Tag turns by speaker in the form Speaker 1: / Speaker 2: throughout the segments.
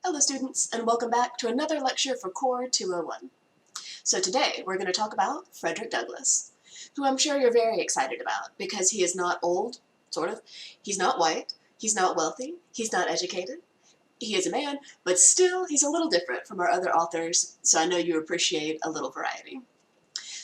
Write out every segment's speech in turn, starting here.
Speaker 1: Hello students, and welcome back to another lecture for Core 201. So today we're going to talk about Frederick Douglass, who I'm sure you're very excited about because he is not old, sort of, he's not white, he's not wealthy, he's not educated, he is a man, but still he's a little different from our other authors, so I know you appreciate a little variety.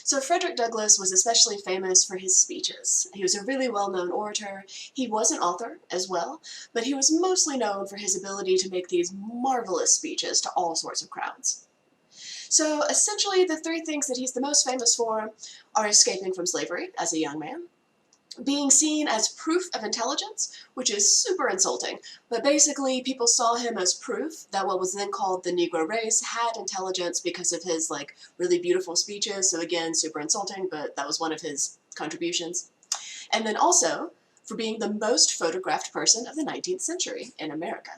Speaker 1: So Frederick Douglass was especially famous for his speeches. He was a really well-known orator. He was an author as well, but he was mostly known for his ability to make these marvelous speeches to all sorts of crowds. So essentially the three things that he's the most famous for are escaping from slavery as a young man, being seen as proof of intelligence, which is super insulting, but basically people saw him as proof that what was then called the Negro race had intelligence because of his really beautiful speeches. So again, super insulting, but that was one of his contributions. And then also for being the most photographed person of the 19th century in America.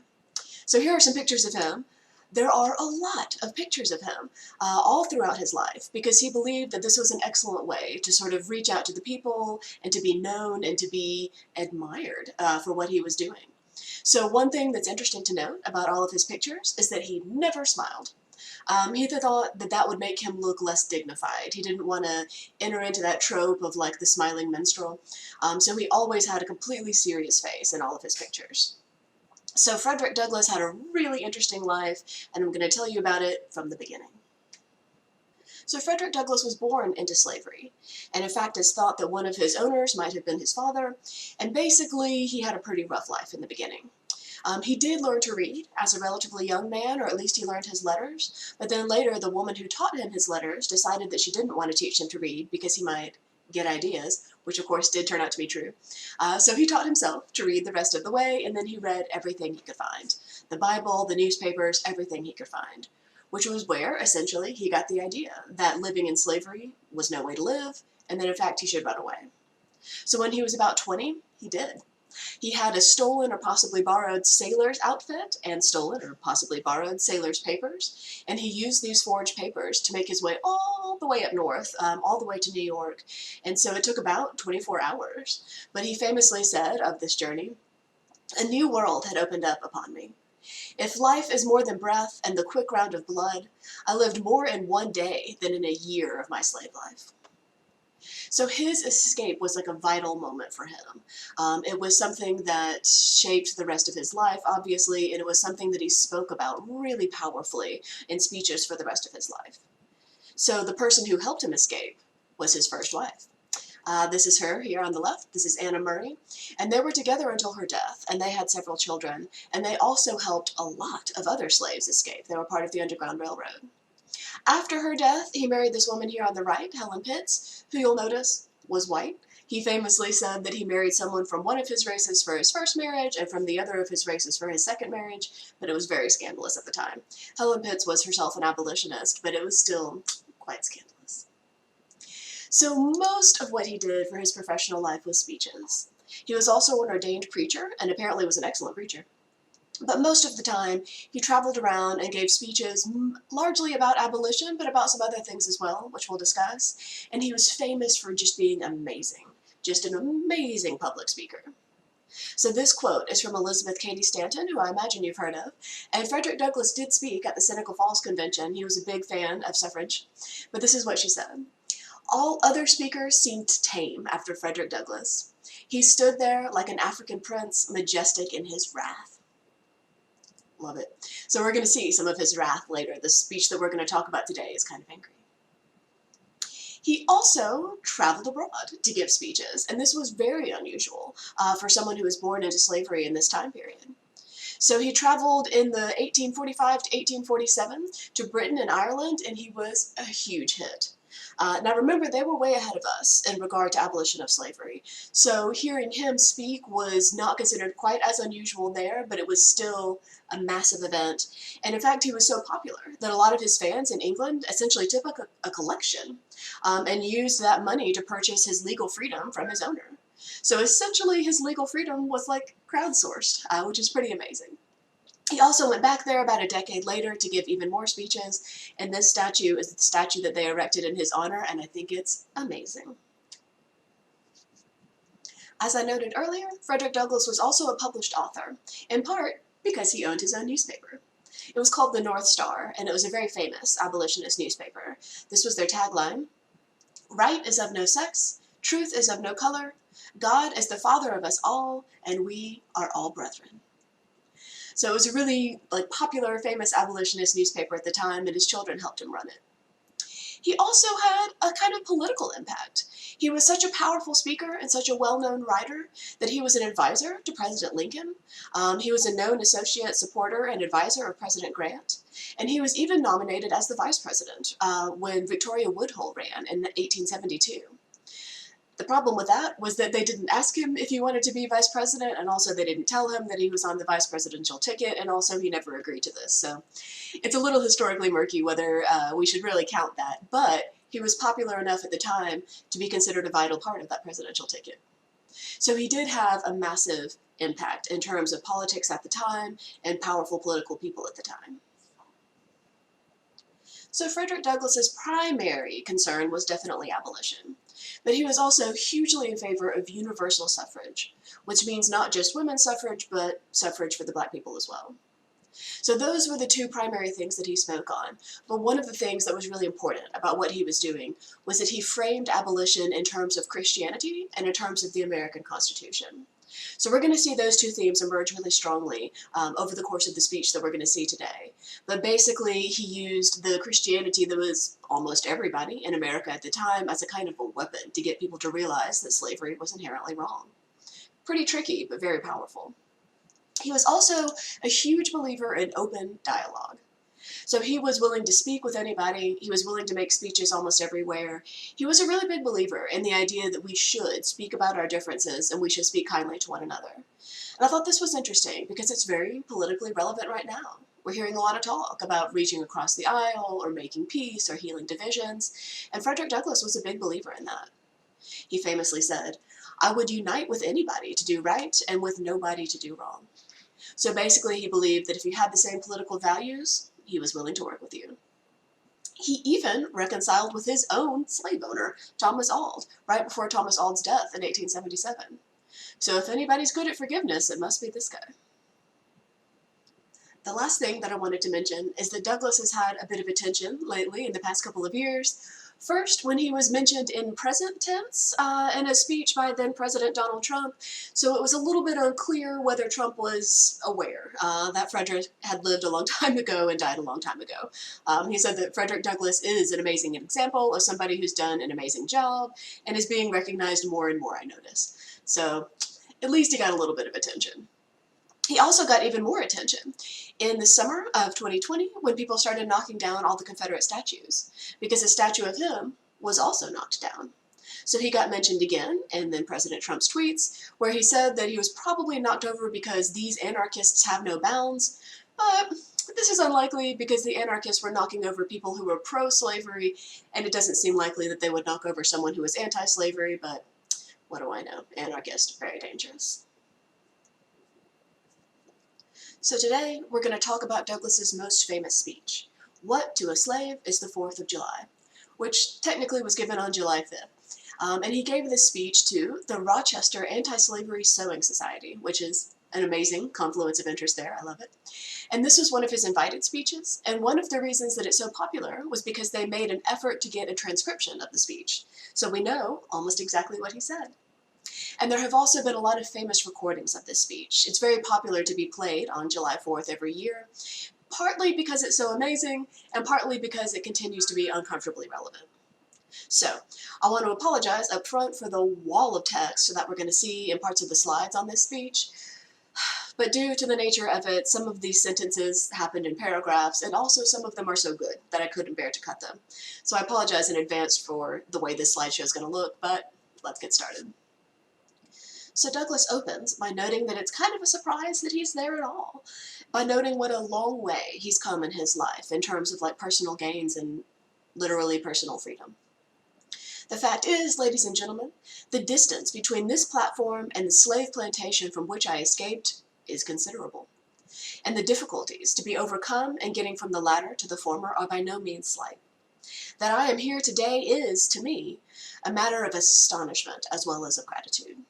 Speaker 1: So here are some pictures of him. There are a lot of pictures of him all throughout his life because he believed that this was an excellent way to sort of reach out to the people and to be known and to be admired for what he was doing. So one thing that's interesting to note about all of his pictures is that he never smiled. He thought that that would make him look less dignified. He didn't want to enter into that trope of the smiling minstrel. So he always had a completely serious face in all of his pictures. So Frederick Douglass had a really interesting life, and I'm going to tell you about it from the beginning. So Frederick Douglass was born into slavery, and in fact is thought that one of his owners might have been his father, and basically he had a pretty rough life in the beginning. He did learn to read as a relatively young man, or at least he learned his letters, but then later the woman who taught him his letters decided that she didn't want to teach him to read because he might get ideas, which of course did turn out to be true. So he taught himself to read the rest of the way, and then he read everything he could find. The Bible, the newspapers, everything he could find. Which was where, essentially, he got the idea that living in slavery was no way to live, and that in fact he should run away. So when he was about 20, he did. He had a stolen or possibly borrowed sailor's outfit and stolen or possibly borrowed sailor's papers, and he used these forged papers to make his way all the way up north, all the way to New York, and so it took about 24 hours. But he famously said of this journey, "A new world had opened up upon me. If life is more than breath and the quick round of blood, I lived more in one day than in a year of my slave life." So his escape was like a vital moment for him. It was something that shaped the rest of his life, obviously, and it was something that he spoke about really powerfully in speeches for the rest of his life. So the person who helped him escape was his first wife. This is her here on the left. This is Anna Murray, and they were together until her death, and they had several children, and they also helped a lot of other slaves escape. They were part of the Underground Railroad. After her death, he married this woman here on the right, Helen Pitts, who you'll notice was white. He famously said that he married someone from one of his races for his first marriage and from the other of his races for his second marriage, but it was very scandalous at the time. Helen Pitts was herself an abolitionist, but it was still quite scandalous. So most of what he did for his professional life was speeches. He was also an ordained preacher, and apparently was an excellent preacher. But most of the time, he traveled around and gave speeches largely about abolition, but about some other things as well, which we'll discuss. And he was famous for just being amazing, just an amazing public speaker. So this quote is from Elizabeth Cady Stanton, who I imagine you've heard of. And Frederick Douglass did speak at the Seneca Falls Convention. He was a big fan of suffrage. But this is what she said. "All other speakers seemed tame after Frederick Douglass. He stood there like an African prince, majestic in his wrath." Love it. So we're going to see some of his wrath later. The speech that we're going to talk about today is kind of angry. He also traveled abroad to give speeches, and this was very unusual for someone who was born into slavery in this time period. So he traveled in the 1845 to 1847 to Britain and Ireland, and he was a huge hit. Now remember, they were way ahead of us in regard to abolition of slavery. So hearing him speak was not considered quite as unusual there, but it was still a massive event. And in fact, he was so popular that a lot of his fans in England essentially took a collection and used that money to purchase his legal freedom from his owner. So essentially his legal freedom was crowdsourced, which is pretty amazing. He also went back there about a decade later to give even more speeches, and this statue is the statue that they erected in his honor, and I think it's amazing. As I noted earlier, Frederick Douglass was also a published author, in part because he owned his own newspaper. It was called the North Star, and it was a very famous abolitionist newspaper. This was their tagline: "Right is of no sex, truth is of no color, God is the father of us all, and we are all brethren." So it was a really popular, famous abolitionist newspaper at the time, and his children helped him run it. He also had a kind of political impact. He was such a powerful speaker and such a well-known writer that he was an advisor to President Lincoln. He was a known associate supporter and advisor of President Grant. And he was even nominated as the vice president when Victoria Woodhull ran in 1872. The problem with that was that they didn't ask him if he wanted to be vice president, and also they didn't tell him that he was on the vice presidential ticket, and also he never agreed to this. So it's a little historically murky whether we should really count that, but he was popular enough at the time to be considered a vital part of that presidential ticket. So he did have a massive impact in terms of politics at the time and powerful political people at the time. So Frederick Douglass's primary concern was definitely abolition. But he was also hugely in favor of universal suffrage, which means not just women's suffrage, but suffrage for the Black people as well. So those were the two primary things that he spoke on. But one of the things that was really important about what he was doing was that he framed abolition in terms of Christianity and in terms of the American Constitution. So we're going to see those two themes emerge really strongly over the course of the speech that we're going to see today. But basically, he used the Christianity that was almost everybody in America at the time as a kind of a weapon to get people to realize that slavery was inherently wrong. Pretty tricky, but very powerful. He was also a huge believer in open dialogue. So he was willing to speak with anybody. He was willing to make speeches almost everywhere. He was a really big believer in the idea that we should speak about our differences and we should speak kindly to one another. And I thought this was interesting because it's very politically relevant right now. We're hearing a lot of talk about reaching across the aisle or making peace or healing divisions, and Frederick Douglass was a big believer in that. He famously said, "I would unite with anybody to do right and with nobody to do wrong." So basically he believed that if you had the same political values, he was willing to work with you. He even reconciled with his own slave owner, Thomas Auld, right before Thomas Auld's death in 1877. So if anybody's good at forgiveness, it must be this guy. The last thing that I wanted to mention is that Douglass has had a bit of attention lately in the past couple of years. First, when he was mentioned in present tense in a speech by then-President Donald Trump, so it was a little bit unclear whether Trump was aware that Frederick had lived a long time ago and died a long time ago. He said that Frederick Douglass is an amazing example of somebody who's done an amazing job and is being recognized more and more, I notice. So at least he got a little bit of attention. He also got even more attention in the summer of 2020 when people started knocking down all the Confederate statues, because a statue of him was also knocked down. So he got mentioned again in then President Trump's tweets, where he said that he was probably knocked over because these anarchists have no bounds, but this is unlikely because the anarchists were knocking over people who were pro-slavery, and it doesn't seem likely that they would knock over someone who was anti-slavery, but what do I know? Anarchist, very dangerous. So today, we're going to talk about Douglass's most famous speech, "What to a Slave is the 4th of July," which technically was given on July 5th. And he gave this speech to the Rochester Anti-Slavery Sewing Society, which is an amazing confluence of interest there. I love it. And this was one of his invited speeches, and one of the reasons that it's so popular was because they made an effort to get a transcription of the speech, so we know almost exactly what he said. And there have also been a lot of famous recordings of this speech. It's very popular to be played on July 4th every year, partly because it's so amazing, and partly because it continues to be uncomfortably relevant. So, I want to apologize up front for the wall of text that we're going to see in parts of the slides on this speech. But due to the nature of it, some of these sentences happened in paragraphs, and also some of them are so good that I couldn't bear to cut them. So I apologize in advance for the way this slideshow is going to look, but let's get started. So Douglass opens by noting that it's kind of a surprise that he's there at all, by noting what a long way he's come in his life in terms of personal gains and literally personal freedom. The fact is, ladies and gentlemen, the distance between this platform and the slave plantation from which I escaped is considerable, and the difficulties to be overcome in getting from the latter to the former are by no means slight. That I am here today is, to me, a matter of astonishment as well as of gratitude.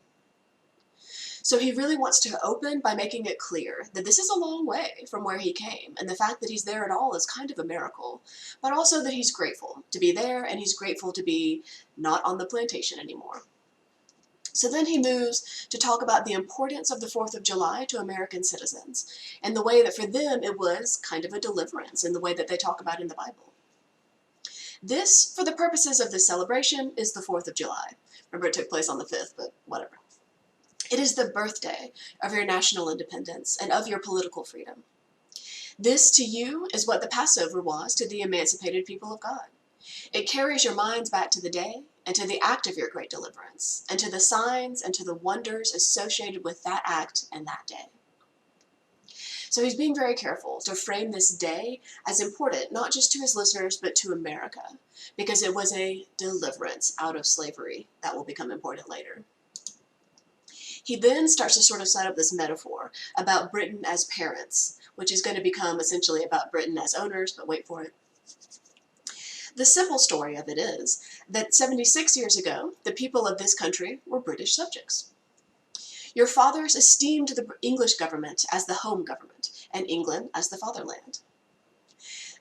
Speaker 1: So he really wants to open by making it clear that this is a long way from where he came, and the fact that he's there at all is kind of a miracle, but also that he's grateful to be there, and he's grateful to be not on the plantation anymore. So then he moves to talk about the importance of the 4th of July to American citizens, and the way that for them it was kind of a deliverance in the way that they talk about in the Bible. This, for the purposes of this celebration, is the 4th of July. Remember, it took place on the 5th, but whatever. It is the birthday of your national independence and of your political freedom. This, to you, is what the Passover was to the emancipated people of God. It carries your minds back to the day and to the act of your great deliverance, and to the signs and to the wonders associated with that act and that day. So he's being very careful to frame this day as important, not just to his listeners, but to America, because it was a deliverance out of slavery that will become important later. He then starts to sort of set up this metaphor about Britain as parents, which is going to become essentially about Britain as owners, but wait for it. The simple story of it is that 76 years ago, the people of this country were British subjects. Your fathers esteemed the English government as the home government, and England as the fatherland.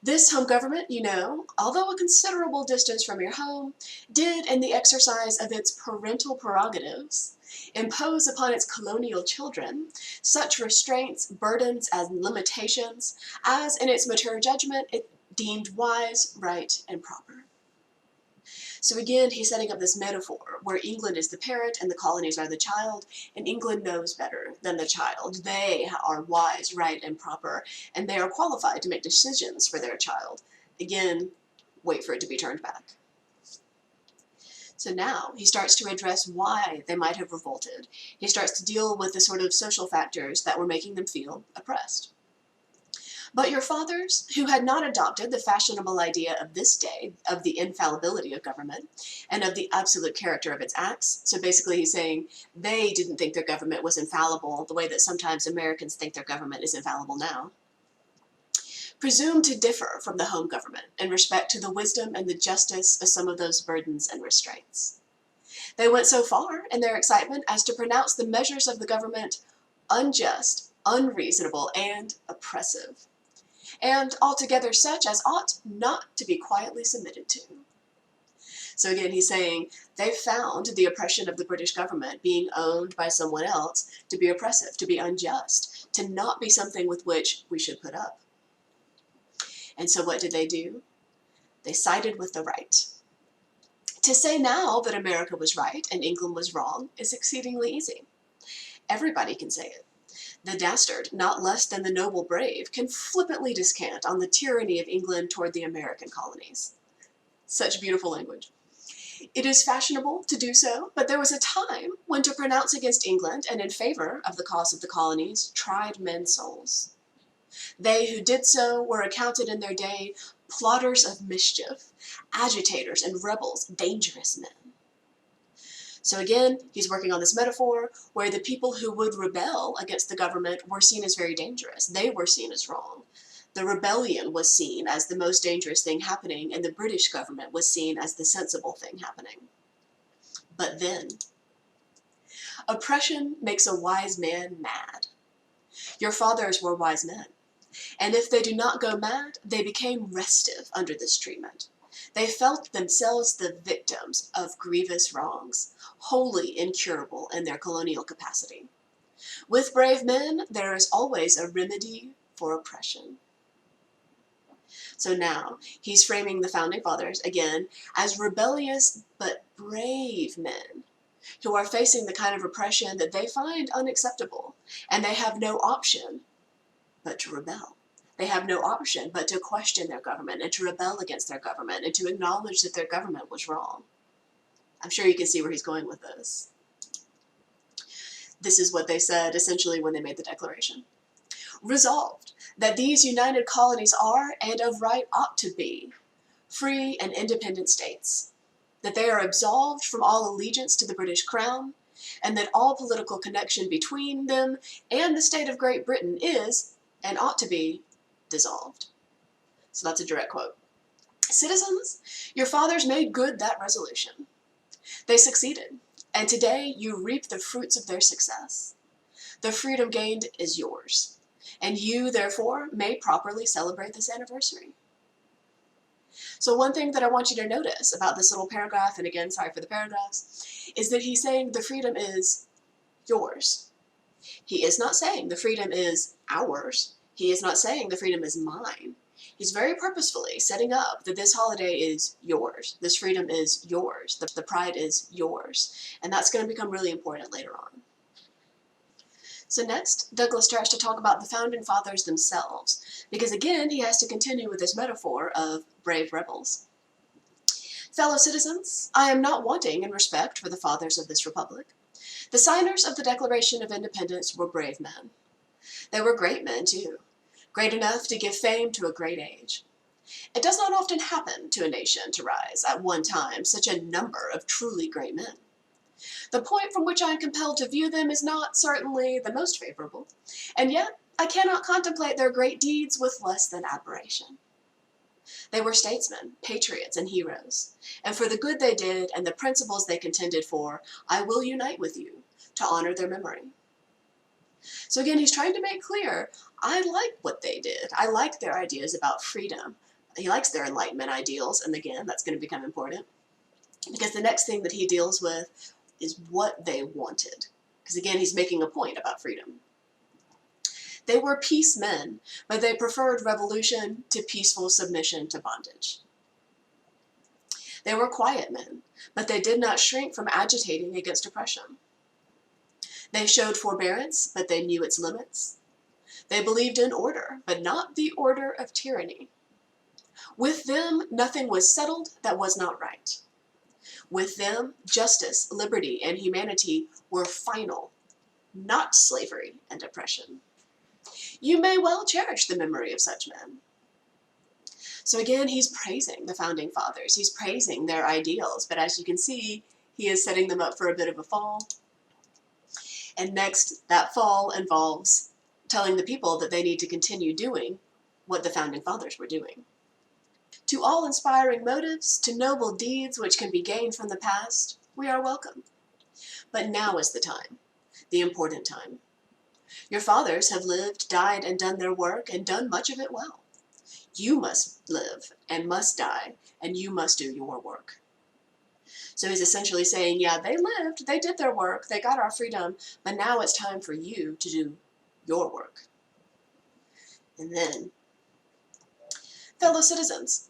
Speaker 1: This home government, you know, although a considerable distance from your home, did, in the exercise of its parental prerogatives, impose upon its colonial children such restraints, burdens, and limitations as, in its mature judgment, it deemed wise, right, and proper. So again, he's setting up this metaphor where England is the parent and the colonies are the child, and England knows better than the child. They are wise, right, and proper, and they are qualified to make decisions for their child. Again, wait for it to be turned back. So now he starts to address why they might have revolted. He starts to deal with the sort of social factors that were making them feel oppressed. But your fathers, who had not adopted the fashionable idea of this day, of the infallibility of government, and of the absolute character of its acts, so basically he's saying they didn't think their government was infallible the way that sometimes Americans think their government is infallible now, presumed to differ from the home government in respect to the wisdom and the justice of some of those burdens and restraints. They went so far in their excitement as to pronounce the measures of the government unjust, unreasonable, and oppressive, and altogether such as ought not to be quietly submitted to. So again, he's saying they found the oppression of the British government, being owned by someone else, to be oppressive, to be unjust, to not be something with which we should put up. And so what did they do? They sided with the right. To say now that America was right and England was wrong is exceedingly easy. Everybody can say it. The dastard, not less than the noble brave, can flippantly descant on the tyranny of England toward the American colonies. Such beautiful language. It is fashionable to do so, but there was a time when to pronounce against England and in favor of the cause of the colonies tried men's souls. They who did so were accounted in their day plotters of mischief, agitators and rebels, dangerous men. So again, he's working on this metaphor where the people who would rebel against the government were seen as very dangerous. They were seen as wrong. The rebellion was seen as the most dangerous thing happening, and the British government was seen as the sensible thing happening. But then, oppression makes a wise man mad. Your fathers were wise men, and if they do not go mad, they became restive under this treatment. They felt themselves the victims of grievous wrongs, wholly incurable in their colonial capacity. With brave men, there is always a remedy for oppression. So now, he's framing the Founding Fathers, again, as rebellious but brave men who are facing the kind of oppression that they find unacceptable, and they have no option but to rebel. They have no option but to question their government and to rebel against their government and to acknowledge that their government was wrong. I'm sure you can see where he's going with this. This is what they said essentially when they made the Declaration. Resolved that these united colonies are, and of right ought to be, free and independent states, that they are absolved from all allegiance to the British Crown, and that all political connection between them and the state of Great Britain is, and ought to be, dissolved. So that's a direct quote. Citizens, your fathers made good that resolution. They succeeded, and today you reap the fruits of their success. The freedom gained is yours, and you, therefore, may properly celebrate this anniversary. So one thing that I want you to notice about this little paragraph, and again, sorry for the paragraphs, is that he's saying the freedom is yours. He is not saying the freedom is ours. He is not saying the freedom is mine. He's very purposefully setting up that this holiday is yours. This freedom is yours. The pride is yours. And that's going to become really important later on. So next, Douglass starts to talk about the Founding Fathers themselves, because again, he has to continue with this metaphor of brave rebels. Fellow citizens, I am not wanting in respect for the fathers of this republic. The signers of the Declaration of Independence were brave men. They were great men, too, great enough to give fame to a great age. It does not often happen to a nation to rise, at one time, such a number of truly great men. The point from which I am compelled to view them is not, certainly, the most favorable, and yet I cannot contemplate their great deeds with less than admiration. They were statesmen, patriots, and heroes, and for the good they did and the principles they contended for, I will unite with you to honor their memory. So again, he's trying to make clear, I like what they did. I like their ideas about freedom. He likes their Enlightenment ideals, and again, that's going to become important, because the next thing that he deals with is what they wanted. Because again, he's making a point about freedom. They were peace men, but they preferred revolution to peaceful submission to bondage. They were quiet men, but they did not shrink from agitating against oppression. They showed forbearance, but they knew its limits. They believed in order, but not the order of tyranny. With them, nothing was settled that was not right. With them, justice, liberty, and humanity were final, not slavery and oppression. You may well cherish the memory of such men. So again, he's praising the Founding Fathers. He's praising their ideals, but as you can see, he is setting them up for a bit of a fall. And next, that fall involves telling the people that they need to continue doing what the Founding Fathers were doing. To all inspiring motives, to noble deeds which can be gained from the past, we are welcome. But now is the time, the important time. Your fathers have lived, died, and done their work, and done much of it well. You must live and must die, and you must do your work. So he's essentially saying, yeah, they lived, they did their work, they got our freedom, but now it's time for you to do your work. And then, fellow citizens,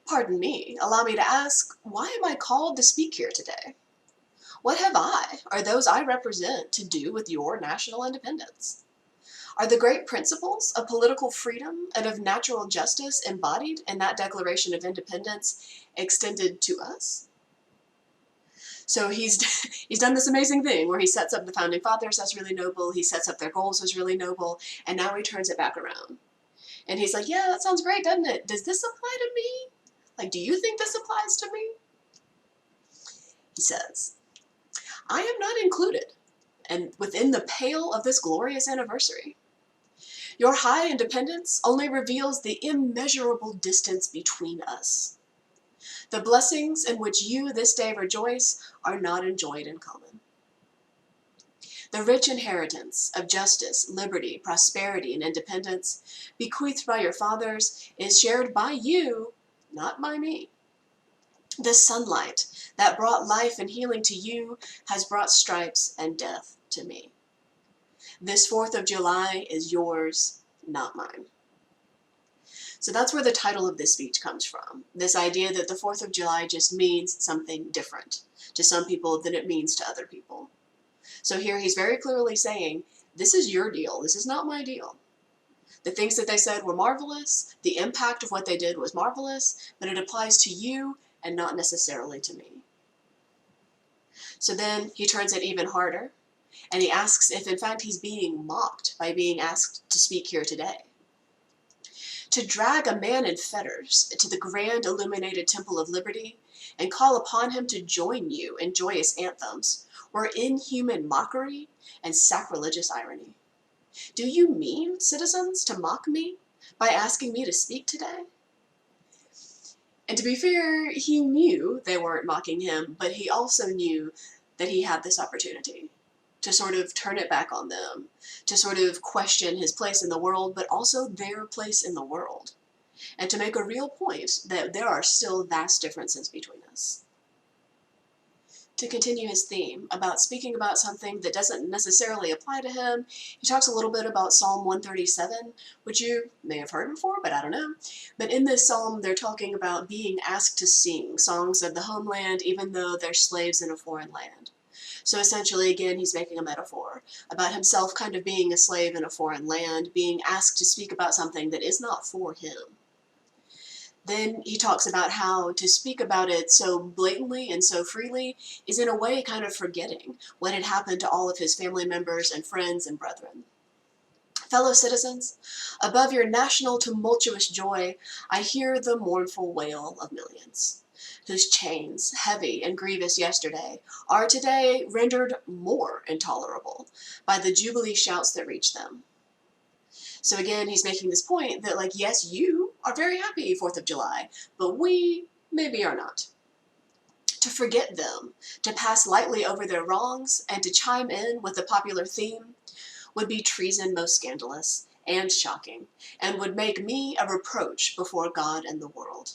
Speaker 1: pardon me, allow me to ask, why am I called to speak here today? What have I, or those I represent, to do with your national independence? Are the great principles of political freedom and of natural justice embodied in that Declaration of Independence extended to us? So he's done this amazing thing where he sets up the Founding Fathers as really noble, he sets up their goals as really noble, and now he turns it back around. And he's like, yeah, that sounds great, doesn't it? Does this apply to me? Like, do you think this applies to me? He says, I am not included and within the pale of this glorious anniversary. Your high independence only reveals the immeasurable distance between us. The blessings in which you this day rejoice are not enjoyed in common. The rich inheritance of justice, liberty, prosperity, and independence bequeathed by your fathers is shared by you, not by me. The sunlight that brought life and healing to you has brought stripes and death to me. This 4th of July is yours, not mine. So that's where the title of this speech comes from. This idea that the 4th of July just means something different to some people than it means to other people. So here he's very clearly saying, this is your deal, this is not my deal. The things that they said were marvelous, the impact of what they did was marvelous, but it applies to you and not necessarily to me. So then he turns it even harder, and he asks if in fact he's being mocked by being asked to speak here today. To drag a man in fetters to the grand illuminated Temple of Liberty and call upon him to join you in joyous anthems were inhuman mockery and sacrilegious irony. Do you mean, citizens, to mock me by asking me to speak today? And to be fair, he knew they weren't mocking him, but he also knew that he had this opportunity. to sort of turn it back on them, to sort of question his place in the world, but also their place in the world, and to make a real point that there are still vast differences between us. To continue his theme about speaking about something that doesn't necessarily apply to him, he talks a little bit about Psalm 137, which you may have heard before, but I don't know. But in this psalm, they're talking about being asked to sing songs of the homeland, even though they're slaves in a foreign land. So essentially, again, he's making a metaphor about himself kind of being a slave in a foreign land, being asked to speak about something that is not for him. Then he talks about how to speak about it so blatantly and so freely is in a way kind of forgetting what had happened to all of his family members and friends and brethren. Fellow citizens, above your national tumultuous joy, I hear the mournful wail of millions, whose chains, heavy and grievous yesterday, are today rendered more intolerable by the jubilee shouts that reach them. So again, he's making this point that, like, yes, you are very happy 4th of July, but we maybe are not. To forget them, to pass lightly over their wrongs, and to chime in with the popular theme would be treason most scandalous and shocking, and would make me a reproach before God and the world.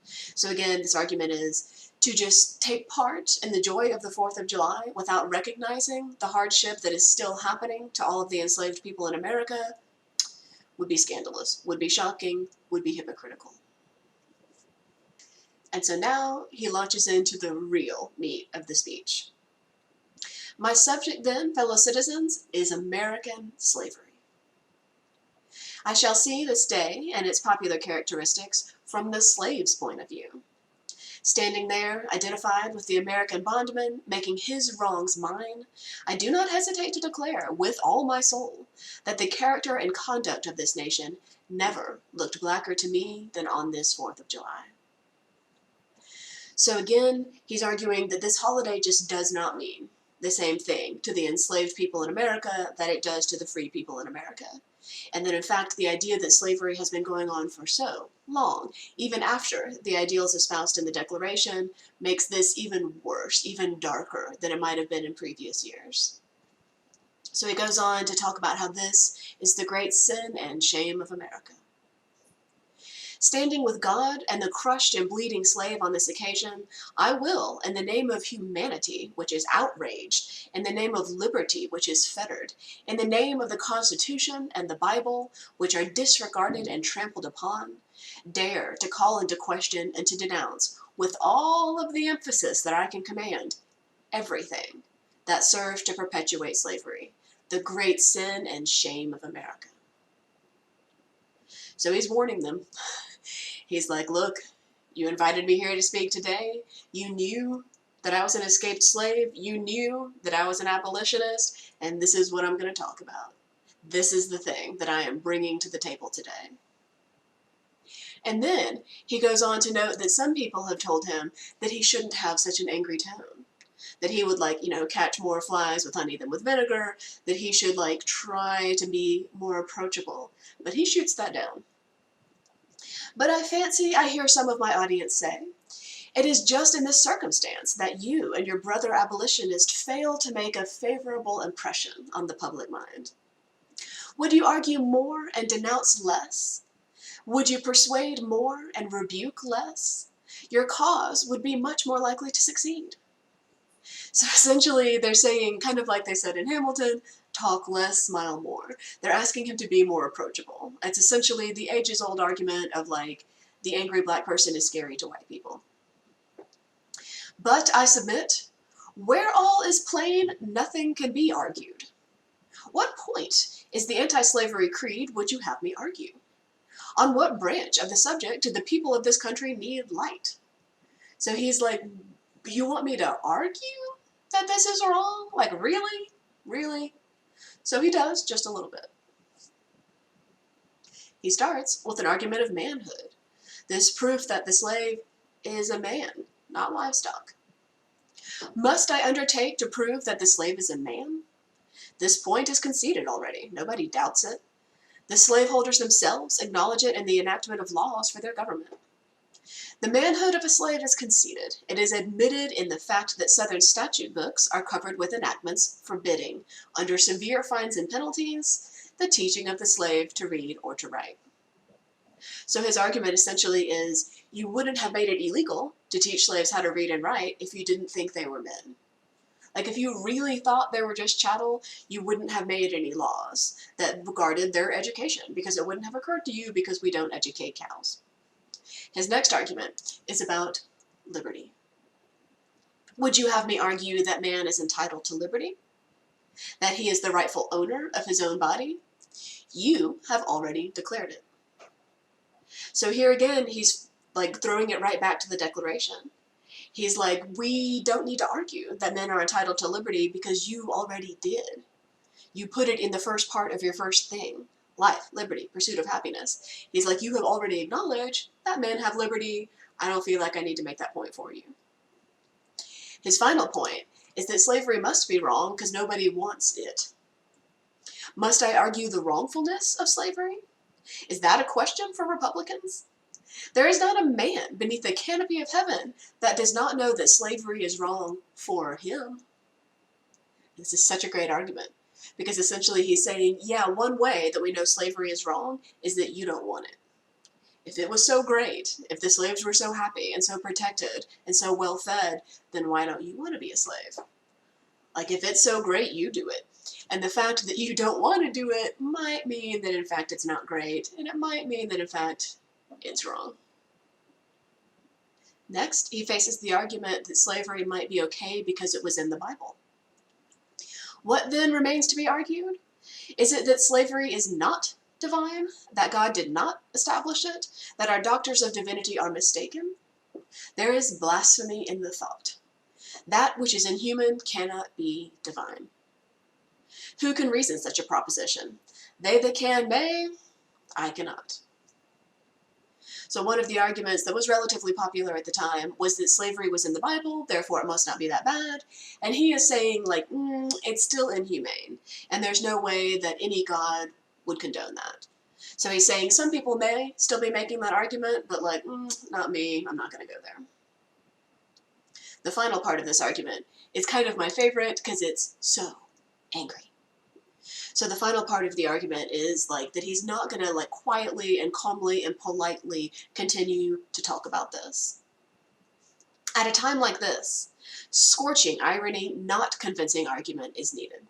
Speaker 1: So again, this argument is to just take part in the joy of the 4th of July without recognizing the hardship that is still happening to all of the enslaved people in America would be scandalous, would be shocking, would be hypocritical. And so now he launches into the real meat of the speech. My subject then, fellow citizens, is American slavery. I shall see this day and its popular characteristics from the slave's point of view. Standing there, identified with the American bondman, making his wrongs mine, I do not hesitate to declare, with all my soul, that the character and conduct of this nation never looked blacker to me than on this 4th of July. So again, he's arguing that this holiday just does not mean the same thing to the enslaved people in America that it does to the free people in America. And that in fact, the idea that slavery has been going on for so long, even after the ideals espoused in the Declaration, makes this even worse, even darker than it might have been in previous years. So he goes on to talk about how this is the great sin and shame of America. Standing with God and the crushed and bleeding slave on this occasion, I will, in the name of humanity, which is outraged, in the name of liberty, which is fettered, in the name of the Constitution and the Bible, which are disregarded and trampled upon, dare to call into question and to denounce, with all of the emphasis that I can command, everything that serves to perpetuate slavery, the great sin and shame of America. So he's warning them. He's like, look, you invited me here to speak today. You knew that I was an escaped slave. You knew that I was an abolitionist. And this is what I'm going to talk about. This is the thing that I am bringing to the table today. And then he goes on to note that some people have told him that he shouldn't have such an angry tone. That he would, like, catch more flies with honey than with vinegar. That he should, like, try to be more approachable. But he shoots that down. But I fancy I hear some of my audience say, it is just in this circumstance that you and your brother abolitionist fail to make a favorable impression on the public mind. Would you argue more and denounce less? Would you persuade more and rebuke less? Your cause would be much more likely to succeed. So essentially they're saying, kind of like they said in Hamilton, talk less, smile more. They're asking him to be more approachable. It's essentially the ages-old argument of, like, the angry black person is scary to white people. But I submit, where all is plain, nothing can be argued. What point is the anti-slavery creed would you have me argue? On what branch of the subject do the people of this country need light? So he's like, you want me to argue that this is wrong? Like, really? Really? So he does, just a little bit. He starts with an argument of manhood. This proof that the slave is a man, not livestock. Must I undertake to prove that the slave is a man? This point is conceded already. Nobody doubts it. The slaveholders themselves acknowledge it in the enactment of laws for their government. The manhood of a slave is conceded. It is admitted in the fact that Southern statute books are covered with enactments forbidding, under severe fines and penalties, the teaching of the slave to read or to write. So his argument essentially is, you wouldn't have made it illegal to teach slaves how to read and write if you didn't think they were men. Like, if you really thought they were just chattel, you wouldn't have made any laws that regarded their education, because it wouldn't have occurred to you because we don't educate cows. His next argument is about liberty. Would you have me argue that man is entitled to liberty? That he is the rightful owner of his own body? You have already declared it. So here again, he's like throwing it right back to the Declaration. He's like, we don't need to argue that men are entitled to liberty because you already did. You put it in the first part of your first thing. Life, liberty, pursuit of happiness. He's like, you have already acknowledged that men have liberty. I don't feel like I need to make that point for you. His final point is that slavery must be wrong because nobody wants it. Must I argue the wrongfulness of slavery? Is that a question for Republicans? There is not a man beneath the canopy of heaven that does not know that slavery is wrong for him. This is such a great argument, because essentially he's saying, yeah, one way that we know slavery is wrong is that you don't want it. If it was so great, if the slaves were so happy and so protected and so well fed, then why don't you want to be a slave? Like, if it's so great, you do it. And the fact that you don't want to do it might mean that in fact it's not great, and it might mean that in fact it's wrong. Next, he faces the argument that slavery might be okay because it was in the Bible. What then remains to be argued? Is it that slavery is not divine, that God did not establish it, that our doctors of divinity are mistaken? There is blasphemy in the thought. That which is inhuman cannot be divine. Who can reason such a proposition? They that can may, I cannot. So one of the arguments that was relatively popular at the time was that slavery was in the Bible, therefore it must not be that bad. And he is saying, like, it's still inhumane, and there's no way that any God would condone that. So he's saying some people may still be making that argument, but like, not me, I'm not going to go there. The final part of this argument is kind of my favorite because it's so angry. So the final part of the argument is like that he's not going to like quietly and calmly and politely continue to talk about this. At a time like this, scorching irony, not convincing argument is needed.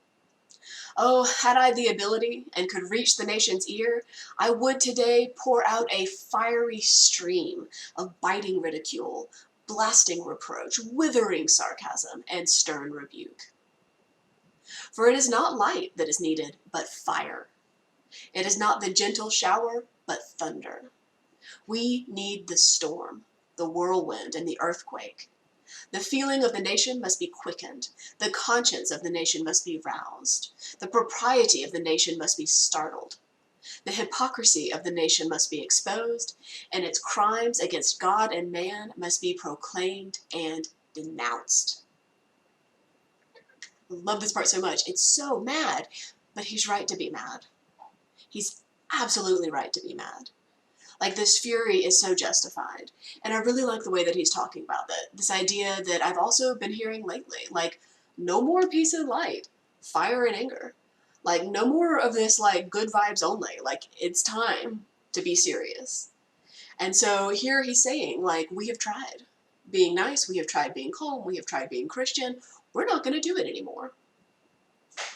Speaker 1: Oh, had I the ability and could reach the nation's ear, I would today pour out a fiery stream of biting ridicule, blasting reproach, withering sarcasm, and stern rebuke. For it is not light that is needed, but fire. It is not the gentle shower, but thunder. We need the storm, the whirlwind, and the earthquake. The feeling of the nation must be quickened. The conscience of the nation must be roused. The propriety of the nation must be startled. The hypocrisy of the nation must be exposed, and its crimes against God and man must be proclaimed and denounced. I love this part so much. It's so mad, but he's right to be mad. He's absolutely right to be mad. Like, this fury is so justified. And I really like the way that he's talking about that. This idea that I've also been hearing lately, like, no more peace and light, fire and anger. Like, no more of this, like, good vibes only. Like, it's time to be serious. And so here he's saying, like, we have tried being nice, we have tried being calm, we have tried being Christian. We're not going to do it anymore.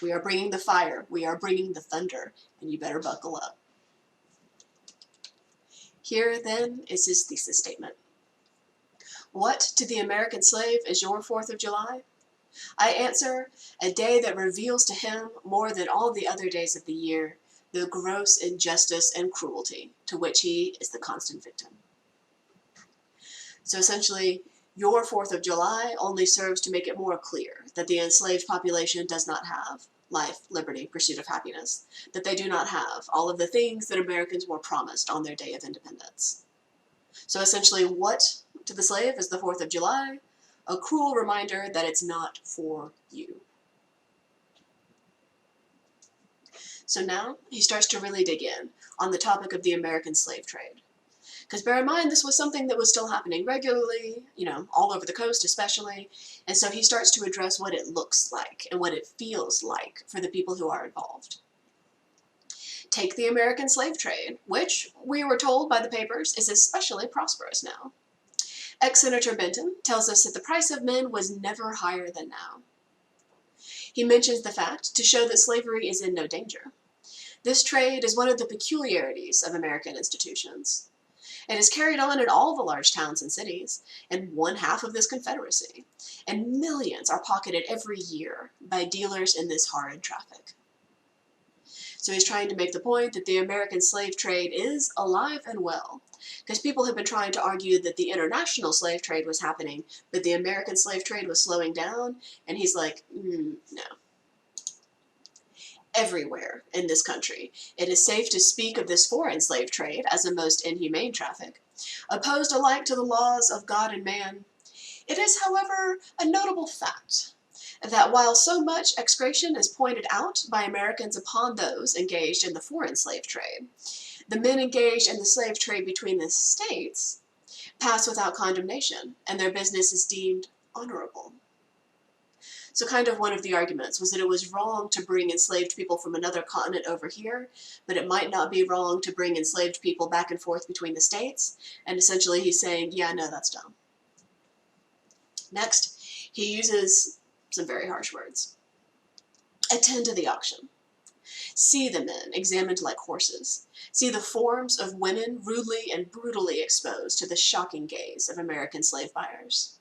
Speaker 1: We are bringing the fire, we are bringing the thunder, and you better buckle up. Here, then, is his thesis statement. What to the American slave is your 4th of July? I answer, a day that reveals to him, more than all the other days of the year, the gross injustice and cruelty to which he is the constant victim. So essentially, your 4th of July only serves to make it more clear that the enslaved population does not have life, liberty, pursuit of happiness, that they do not have all of the things that Americans were promised on their day of independence. So essentially, what to the slave is the 4th of July? A cruel reminder that it's not for you. So now he starts to really dig in on the topic of the American slave trade. Because bear in mind, this was something that was still happening regularly, all over the coast especially. And so he starts to address what it looks like and what it feels like for the people who are involved. Take the American slave trade, which we were told by the papers is especially prosperous now. Ex-Senator Benton tells us that the price of men was never higher than now. He mentions the fact to show that slavery is in no danger. This trade is one of the peculiarities of American institutions. It is carried on in all the large towns and cities, and one half of this Confederacy, and millions are pocketed every year by dealers in this horrid traffic. So he's trying to make the point that the American slave trade is alive and well, because people have been trying to argue that the international slave trade was happening, but the American slave trade was slowing down, and he's like, no. Everywhere in this country, it is safe to speak of this foreign slave trade as a most inhumane traffic, opposed alike to the laws of God and man. It is, however, a notable fact that while so much execration is pointed out by Americans upon those engaged in the foreign slave trade, the men engaged in the slave trade between the states pass without condemnation, and their business is deemed honorable. So kind of one of the arguments was that it was wrong to bring enslaved people from another continent over here, but it might not be wrong to bring enslaved people back and forth between the states, and essentially he's saying, yeah, no, that's dumb. Next, he uses some very harsh words. Attend to the auction. See the men examined like horses. See the forms of women rudely and brutally exposed to the shocking gaze of American slave buyers.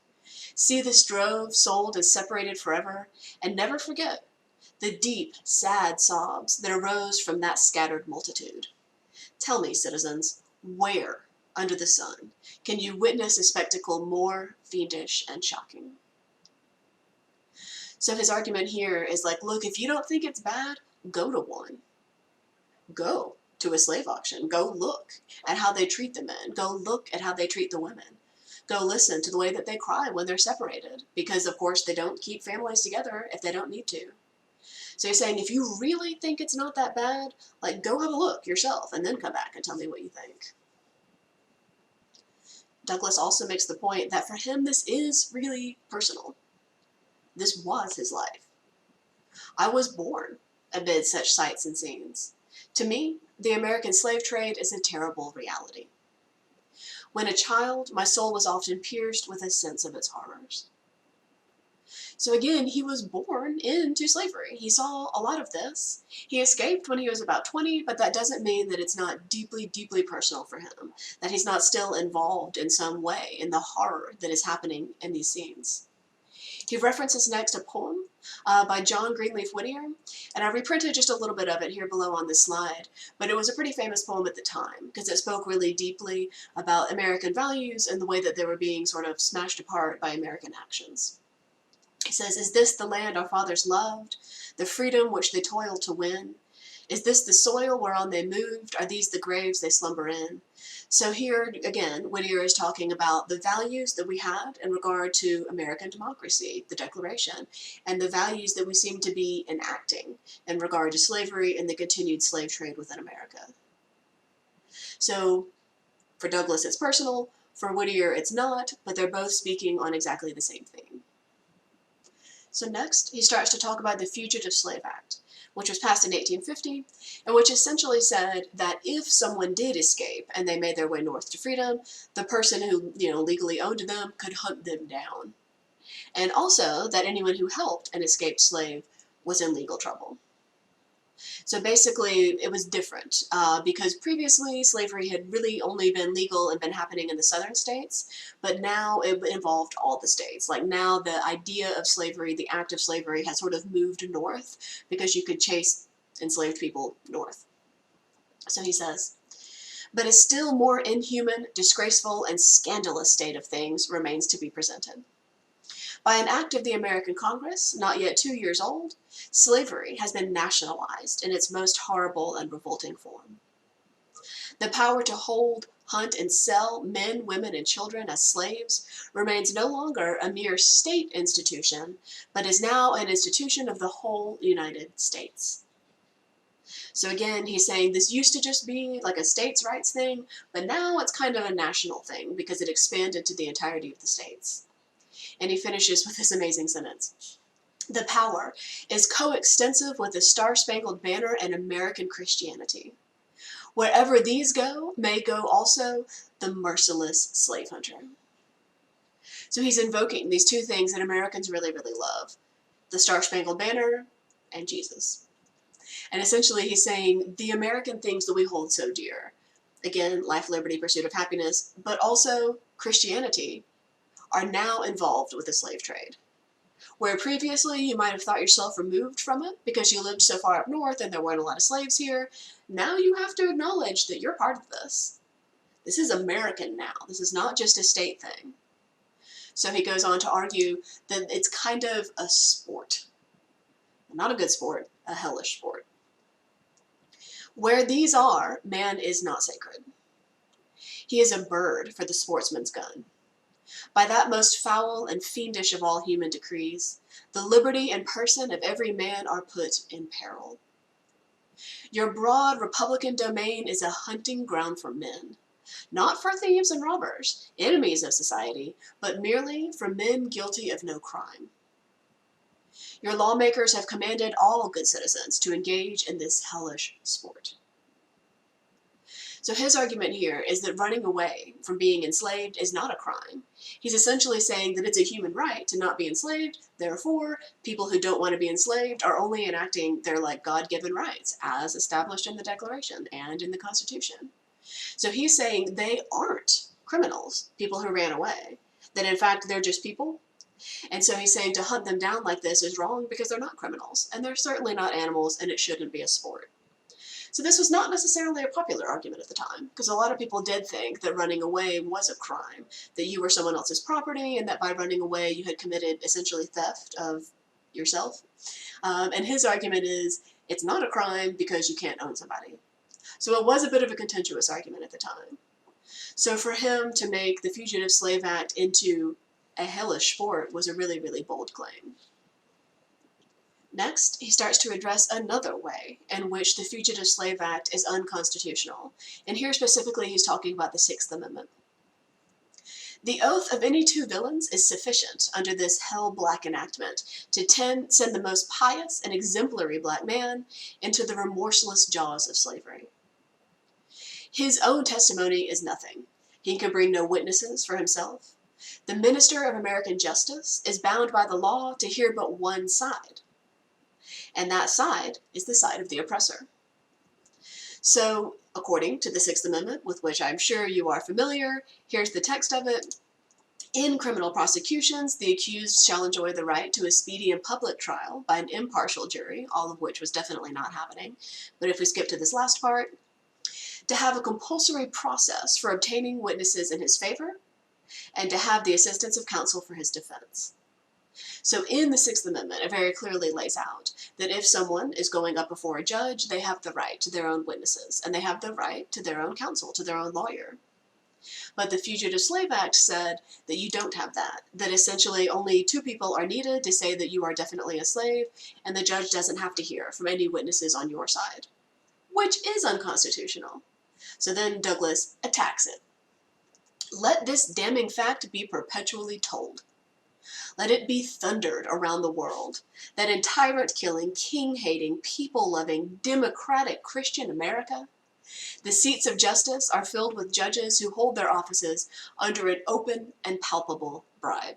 Speaker 1: See this drove sold and separated forever, and never forget the deep, sad sobs that arose from that scattered multitude. Tell me, citizens, where under the sun can you witness a spectacle more fiendish and shocking? So his argument here is like, look, if you don't think it's bad, go to one. Go to a slave auction. Go look at how they treat the men. Go look at how they treat the women. Go listen to the way that they cry when they're separated, because of course they don't keep families together if they don't need to. So he's saying, if you really think it's not that bad, like, go have a look yourself and then come back and tell me what you think. Douglass also makes the point that for him this is really personal. This was his life. I was born amid such sights and scenes. To me, the American slave trade is a terrible reality. When a child, my soul was often pierced with a sense of its horrors. So again, he was born into slavery. He saw a lot of this. He escaped when he was about 20, but that doesn't mean that it's not deeply, deeply personal for him, that he's not still involved in some way in the horror that is happening in these scenes. He references next a poem by John Greenleaf Whittier, and I reprinted just a little bit of it here below on this slide, but it was a pretty famous poem at the time because it spoke really deeply about American values and the way that they were being sort of smashed apart by American actions. He says, "Is this the land our fathers loved, the freedom which they toiled to win? Is this the soil whereon they moved? Are these the graves they slumber in?" So here, again, Whittier is talking about the values that we had in regard to American democracy, the Declaration, and the values that we seem to be enacting in regard to slavery and the continued slave trade within America. So for Douglass, it's personal. For Whittier, it's not, but they're both speaking on exactly the same thing. So next, he starts to talk about the Fugitive Slave Act, which was passed in 1850, and which essentially said that if someone did escape and they made their way north to freedom, the person who, legally owned them could hunt them down. And also that anyone who helped an escaped slave was in legal trouble. So basically, it was different because previously slavery had really only been legal and been happening in the southern states, but now it involved all the states. Like now the idea of slavery, the act of slavery, has sort of moved north because you could chase enslaved people north. So he says, "But a still more inhuman, disgraceful, and scandalous state of things remains to be presented. By an act of the American Congress, not yet 2 years old, slavery has been nationalized in its most horrible and revolting form. The power to hold, hunt, and sell men, women, and children as slaves remains no longer a mere state institution, but is now an institution of the whole United States." So again, he's saying this used to just be like a states' rights thing, but now it's kind of a national thing because it expanded to the entirety of the states. And he finishes with this amazing sentence. The power is coextensive with the Star-Spangled Banner and American Christianity. Wherever these go, may go also the merciless slave hunter. So he's invoking these two things that Americans really, really love: the Star-Spangled Banner and Jesus. And essentially he's saying the American things that we hold so dear, again, life, liberty, pursuit of happiness, but also Christianity, are now involved with the slave trade. Where previously you might have thought yourself removed from it because you lived so far up north and there weren't a lot of slaves here, now you have to acknowledge that you're part of this. This is American now. This is not just a state thing. So he goes on to argue that it's kind of a sport. Not a good sport, a hellish sport. Where these are, man is not sacred. He is a bird for the sportsman's gun. By that most foul and fiendish of all human decrees, the liberty and person of every man are put in peril. Your broad republican domain is a hunting ground for men, not for thieves and robbers, enemies of society, but merely for men guilty of no crime. Your lawmakers have commanded all good citizens to engage in this hellish sport. So his argument here is that running away from being enslaved is not a crime. He's essentially saying that it's a human right to not be enslaved, therefore, people who don't want to be enslaved are only enacting their God-given rights as established in the Declaration and in the Constitution. So he's saying they aren't criminals, people who ran away, that in fact they're just people. And so he's saying to hunt them down like this is wrong because they're not criminals, and they're certainly not animals, and it shouldn't be a sport. So this was not necessarily a popular argument at the time, because a lot of people did think that running away was a crime, that you were someone else's property, and that by running away you had committed essentially theft of yourself. And his argument is it's not a crime because you can't own somebody. So it was a bit of a contentious argument at the time. So for him to make the Fugitive Slave Act into a hellish sport was a really, really bold claim. Next, he starts to address another way in which the Fugitive Slave Act is unconstitutional, and here specifically he's talking about the Sixth Amendment. The oath of any two villains is sufficient under this hell-black enactment to send the most pious and exemplary black man into the remorseless jaws of slavery. His own testimony is nothing. He can bring no witnesses for himself. The minister of American justice is bound by the law to hear but one side, and that side is the side of the oppressor. So, according to the Sixth Amendment, with which I'm sure you are familiar, here's the text of it. In criminal prosecutions, the accused shall enjoy the right to a speedy and public trial by an impartial jury, all of which was definitely not happening. But if we skip to this last part, to have a compulsory process for obtaining witnesses in his favor, and to have the assistance of counsel for his defense. So in the Sixth Amendment, it very clearly lays out that if someone is going up before a judge, they have the right to their own witnesses, and they have the right to their own counsel, to their own lawyer. But the Fugitive Slave Act said that you don't have that, that essentially only two people are needed to say that you are definitely a slave, and the judge doesn't have to hear from any witnesses on your side, which is unconstitutional. So then Douglass attacks it. Let this damning fact be perpetually told. Let it be thundered around the world that in tyrant-killing, king-hating, people-loving, democratic Christian America, the seats of justice are filled with judges who hold their offices under an open and palpable bribe,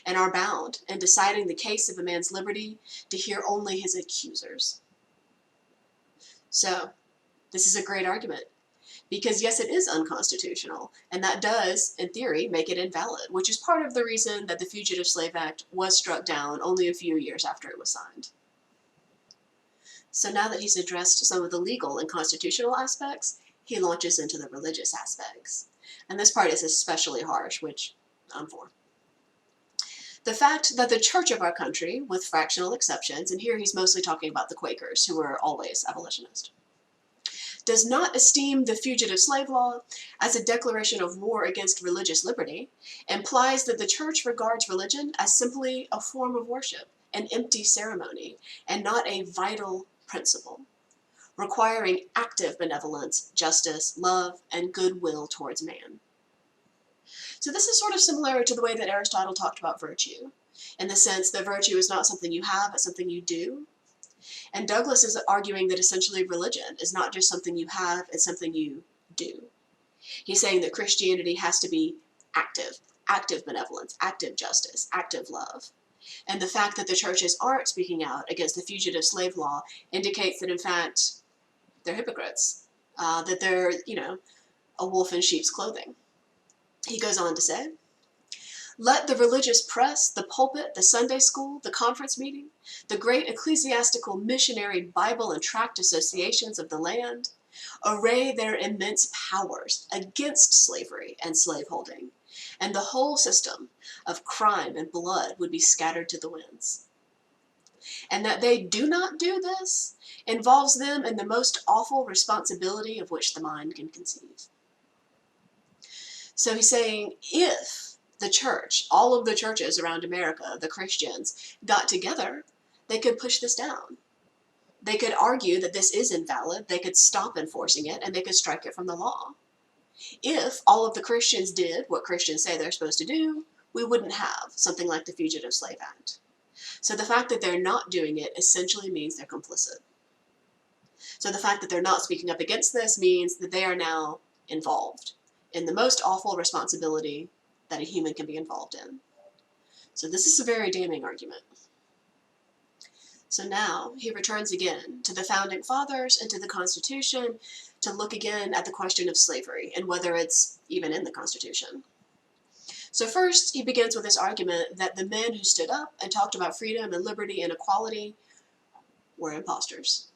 Speaker 1: and are bound, in deciding the case of a man's liberty, to hear only his accusers. So, this is a great argument. Because yes, it is unconstitutional, and that does, in theory, make it invalid, which is part of the reason that the Fugitive Slave Act was struck down only a few years after it was signed. So now that he's addressed some of the legal and constitutional aspects, he launches into the religious aspects. And this part is especially harsh, which I'm for. The fact that the church of our country, with fractional exceptions, and here he's mostly talking about the Quakers, who were always abolitionists, does not esteem the fugitive slave law as a declaration of war against religious liberty, implies that the church regards religion as simply a form of worship, an empty ceremony, and not a vital principle. requiring active benevolence, justice, love, and goodwill towards man. So this is sort of similar to the way that Aristotle talked about virtue, in the sense that virtue is not something you have, it's something you do. And Douglass is arguing that essentially religion is not just something you have, it's something you do. He's saying that Christianity has to be active, active benevolence, active justice, active love. And the fact that the churches aren't speaking out against the fugitive slave law indicates that, in fact, they're hypocrites, that they're, a wolf in sheep's clothing. He goes on to say, let the religious press, the pulpit, the Sunday school, the conference meeting, the great ecclesiastical, missionary, Bible, and tract associations of the land array their immense powers against slavery and slaveholding, and the whole system of crime and blood would be scattered to the winds. And that they do not do this involves them in the most awful responsibility of which the mind can conceive. So he's saying, if the church, all of the churches around America, the Christians, got together, they could push this down. They could argue that this is invalid, they could stop enforcing it, and they could strike it from the law. If all of the Christians did what Christians say they're supposed to do, we wouldn't have something like the Fugitive Slave Act. So the fact that they're not doing it essentially means they're complicit. So the fact that they're not speaking up against this means that they are now involved in the most awful responsibility that a human can be involved in. So this is a very damning argument. So now he returns again to the Founding Fathers and to the Constitution to look again at the question of slavery and whether it's even in the Constitution. So first, he begins with this argument that the men who stood up and talked about freedom and liberty and equality were impostors.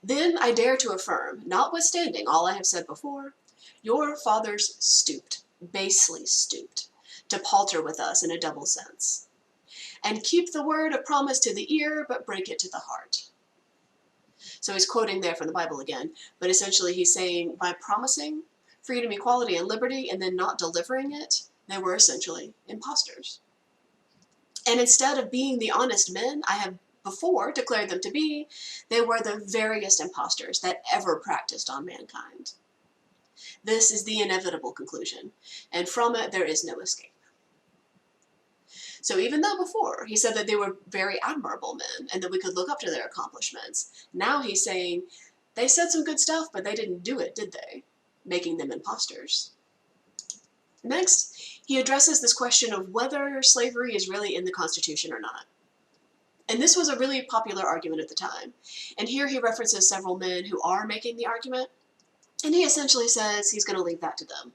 Speaker 1: Then I dare to affirm, notwithstanding all I have said before, your fathers stooped, basely stooped, to palter with us in a double sense, and keep the word of promise to the ear, but break it to the heart. So he's quoting there from the Bible again, but essentially he's saying by promising freedom, equality, and liberty, and then not delivering it, they were essentially impostors. And instead of being the honest men I have before declared them to be, they were the veriest impostors that ever practiced on mankind. This is the inevitable conclusion, and from it there is no escape. So even though before he said that they were very admirable men and that we could look up to their accomplishments, now he's saying they said some good stuff, but they didn't do it, did they? Making them impostors. Next, he addresses this question of whether slavery is really in the Constitution or not. And this was a really popular argument at the time. And here he references several men who are making the argument, and he essentially says he's going to leave that to them.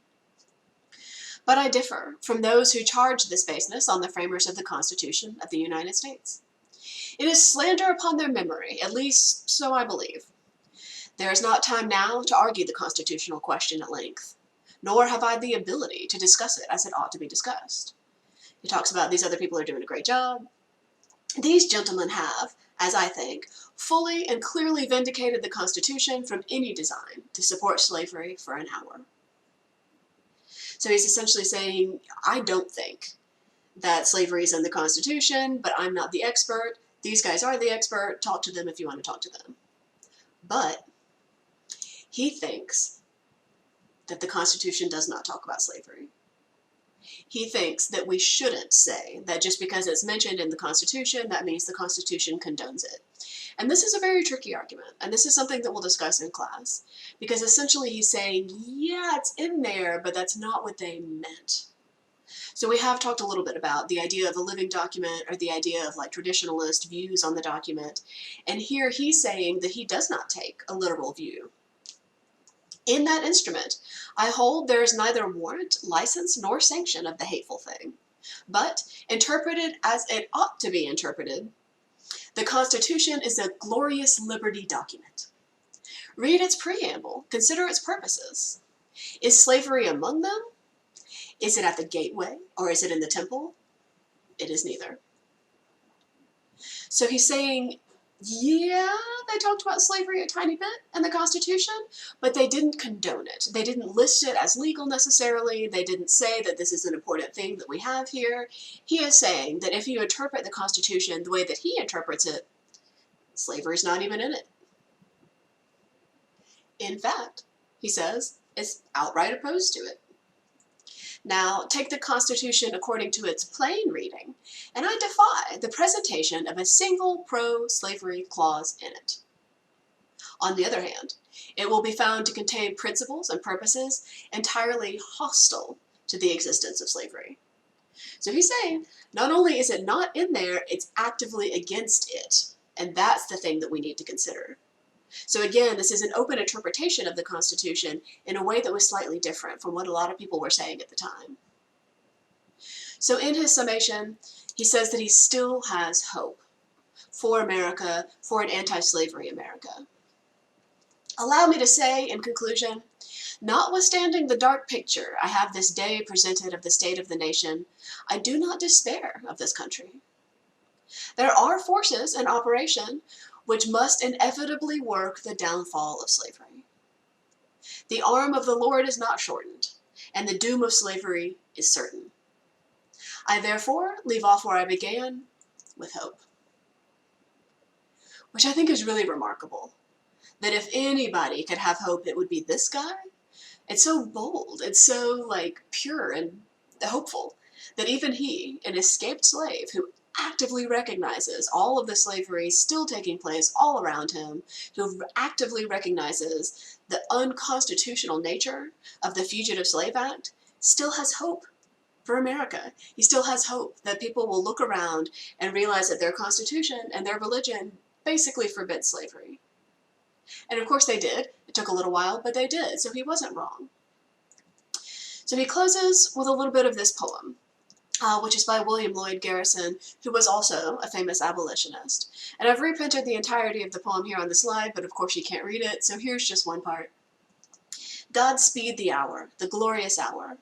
Speaker 1: But I differ from those who charge this baseness on the framers of the Constitution of the United States. It is slander upon their memory, at least so I believe. There is not time now to argue the constitutional question at length, nor have I the ability to discuss it as it ought to be discussed. He talks about these other people are doing a great job. These gentlemen have, as I think, fully and clearly vindicated the Constitution from any design to support slavery for an hour. So he's essentially saying, I don't think that slavery is in the Constitution, but I'm not the expert. These guys are the expert. Talk to them if you want to talk to them. But he thinks that the Constitution does not talk about slavery. He thinks that we shouldn't say that just because it's mentioned in the Constitution, that means the Constitution condones it. And this is a very tricky argument, and this is something that we'll discuss in class, because essentially he's saying, yeah, it's in there, but that's not what they meant. So we have talked a little bit about the idea of a living document, or the idea of like traditionalist views on the document, and here he's saying that he does not take a literal view. In that instrument, I hold there is neither warrant, license, nor sanction of the hateful thing, but, interpreted as it ought to be interpreted, the Constitution is a glorious liberty document. Read its preamble, consider its purposes. Is slavery among them? Is it at the gateway, or is it in the temple? It is neither. So he's saying, yeah, they talked about slavery a tiny bit in the Constitution, but they didn't condone it. They didn't list it as legal necessarily. They didn't say that this is an important thing that we have here. He is saying that if you interpret the Constitution the way that he interprets it, slavery is not even in it. in fact, he says, is outright opposed to it. Now, take the Constitution according to its plain reading, and I defy the presentation of a single pro-slavery clause in it. On the other hand, it will be found to contain principles and purposes entirely hostile to the existence of slavery. So he's saying, not only is it not in there, it's actively against it. And that's the thing that we need to consider. So again, this is an open interpretation of the Constitution in a way that was slightly different from what a lot of people were saying at the time. So in his summation, he says that he still has hope for America, for an anti-slavery America. Allow me to say, in conclusion, notwithstanding the dark picture I have this day presented of the state of the nation, I do not despair of this country. There are forces in operation which must inevitably work the downfall of slavery. The arm of the Lord is not shortened, and the doom of slavery is certain. I therefore leave off where I began, with hope. Which I think is really remarkable, that if anybody could have hope, it would be this guy. It's so bold, it's so pure and hopeful, that even he, an escaped slave who actively recognizes all of the slavery still taking place all around him, who actively recognizes the unconstitutional nature of the Fugitive Slave Act, still has hope for America. He still has hope that people will look around and realize that their Constitution and their religion basically forbids slavery. And of course they did. It took a little while, but they did, so he wasn't wrong. So he closes with a little bit of this poem, which is by William Lloyd Garrison, who was also a famous abolitionist. And I've reprinted the entirety of the poem here on the slide, but of course you can't read it, so here's just one part. God speed the hour, the glorious hour,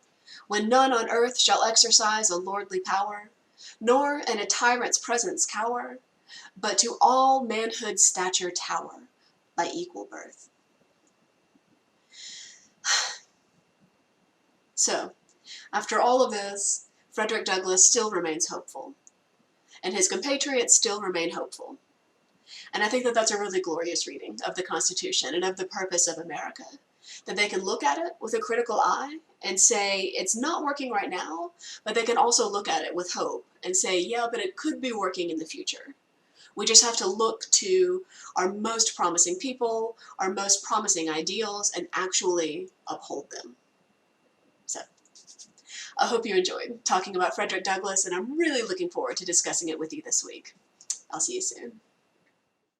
Speaker 1: when none on earth shall exercise a lordly power, nor in a tyrant's presence cower, but to all manhood's stature tower by equal birth. So, after all of this, Frederick Douglass still remains hopeful, and his compatriots still remain hopeful. And I think that that's a really glorious reading of the Constitution and of the purpose of America, that they can look at it with a critical eye and say, it's not working right now, but they can also look at it with hope and say, yeah, but it could be working in the future. We just have to look to our most promising people, our most promising ideals, and actually uphold them. So, I hope you enjoyed talking about Frederick Douglass, and I'm really looking forward to discussing it with you this week. I'll see you soon.